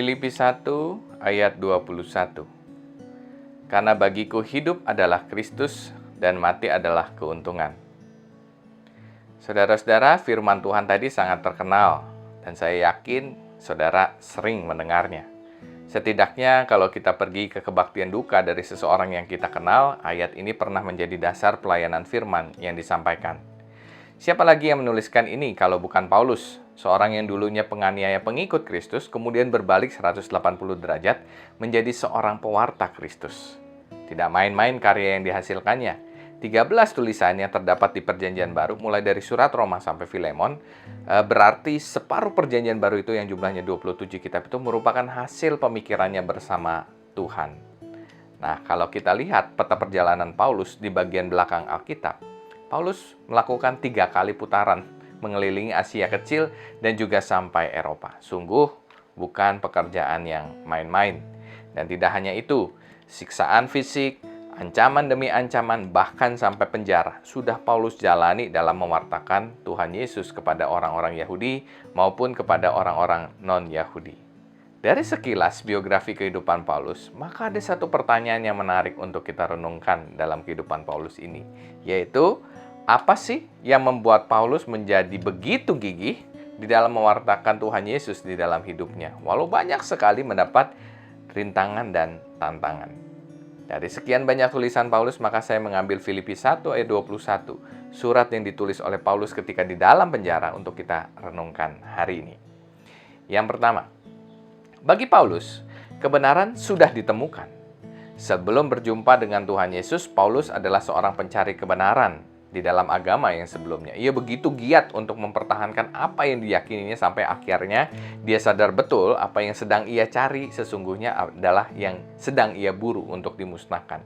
Filipi 1 ayat 21. Karena bagiku hidup adalah Kristus dan mati adalah keuntungan. Saudara-saudara, firman Tuhan tadi sangat terkenal dan saya yakin saudara sering mendengarnya. Setidaknya kalau kita pergi ke kebaktian duka dari seseorang yang kita kenal, ayat ini pernah menjadi dasar pelayanan firman yang disampaikan. Siapa lagi yang menuliskan ini kalau bukan Paulus, seorang yang dulunya penganiaya pengikut Kristus, kemudian berbalik 180 derajat menjadi seorang pewarta Kristus. Tidak main-main karya yang dihasilkannya. 13 tulisan yang terdapat di Perjanjian Baru, mulai dari surat Roma sampai Filemon, berarti separuh Perjanjian Baru itu yang jumlahnya 27 kitab itu merupakan hasil pemikirannya bersama Tuhan. Nah, kalau kita lihat peta perjalanan Paulus di bagian belakang Alkitab, Paulus melakukan 3 kali putaran mengelilingi Asia Kecil dan juga sampai Eropa. Sungguh bukan pekerjaan yang main-main. Dan tidak hanya itu, siksaan fisik, ancaman demi ancaman, bahkan sampai penjara sudah Paulus jalani dalam mewartakan Tuhan Yesus kepada orang-orang Yahudi maupun kepada orang-orang non-Yahudi. Dari sekilas biografi kehidupan Paulus, maka ada satu pertanyaan yang menarik untuk kita renungkan dalam kehidupan Paulus ini, yaitu apa sih yang membuat Paulus menjadi begitu gigih di dalam mewartakan Tuhan Yesus di dalam hidupnya, walau banyak sekali mendapat rintangan dan tantangan. Dari sekian banyak tulisan Paulus, maka saya mengambil Filipi 1 ayat 21, surat yang ditulis oleh Paulus ketika di dalam penjara untuk kita renungkan hari ini. Yang pertama, bagi Paulus, kebenaran sudah ditemukan. Sebelum berjumpa dengan Tuhan Yesus, Paulus adalah seorang pencari kebenaran di dalam agama yang sebelumnya. Ia begitu giat untuk mempertahankan apa yang diyakininya sampai akhirnya dia sadar betul apa yang sedang ia cari sesungguhnya adalah yang sedang ia buru untuk dimusnahkan.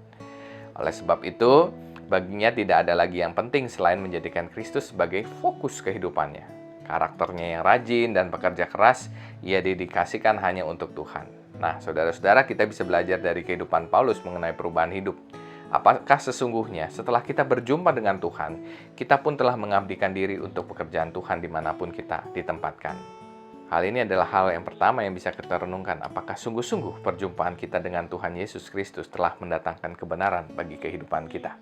Oleh sebab itu, baginya tidak ada lagi yang penting selain menjadikan Kristus sebagai fokus kehidupannya. Karakternya yang rajin dan pekerja keras, ia dedikasikan hanya untuk Tuhan. Nah, saudara-saudara, kita bisa belajar dari kehidupan Paulus mengenai perubahan hidup. Apakah sesungguhnya setelah kita berjumpa dengan Tuhan, kita pun telah mengabdikan diri untuk pekerjaan Tuhan dimanapun kita ditempatkan? Hal ini adalah hal yang pertama yang bisa kita renungkan. Apakah sungguh-sungguh perjumpaan kita dengan Tuhan Yesus Kristus telah mendatangkan kebenaran bagi kehidupan kita?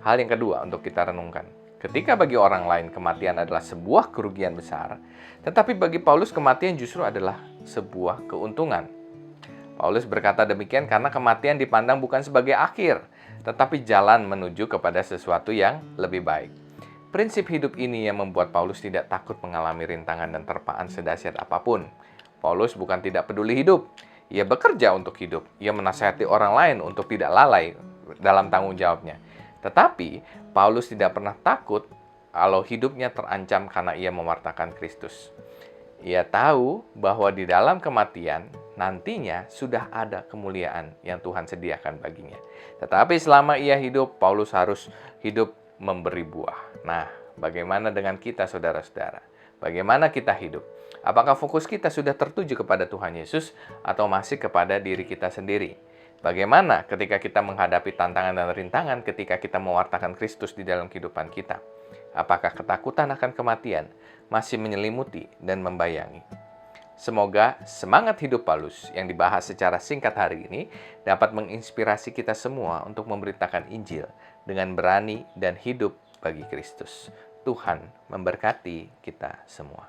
Hal yang kedua untuk kita renungkan. Ketika bagi orang lain kematian adalah sebuah kerugian besar, tetapi bagi Paulus kematian justru adalah sebuah keuntungan. Paulus berkata demikian karena kematian dipandang bukan sebagai akhir, tetapi jalan menuju kepada sesuatu yang lebih baik. Prinsip hidup ini yang membuat Paulus tidak takut mengalami rintangan dan terpaan sedahsyat apapun. Paulus bukan tidak peduli hidup, ia bekerja untuk hidup. Ia menasihati orang lain untuk tidak lalai dalam tanggung jawabnya. Tetapi Paulus tidak pernah takut kalau hidupnya terancam karena ia mewartakan Kristus. Ia tahu bahwa di dalam kematian nantinya sudah ada kemuliaan yang Tuhan sediakan baginya. Tetapi selama ia hidup, Paulus harus hidup memberi buah. Nah, bagaimana dengan kita, saudara-saudara? Bagaimana kita hidup? Apakah fokus kita sudah tertuju kepada Tuhan Yesus atau masih kepada diri kita sendiri? Bagaimana ketika kita menghadapi tantangan dan rintangan ketika kita mewartakan Kristus di dalam kehidupan kita? Apakah ketakutan akan kematian masih menyelimuti dan membayangi? Semoga semangat hidup Paulus yang dibahas secara singkat hari ini dapat menginspirasi kita semua untuk memberitakan Injil dengan berani dan hidup bagi Kristus. Tuhan memberkati kita semua.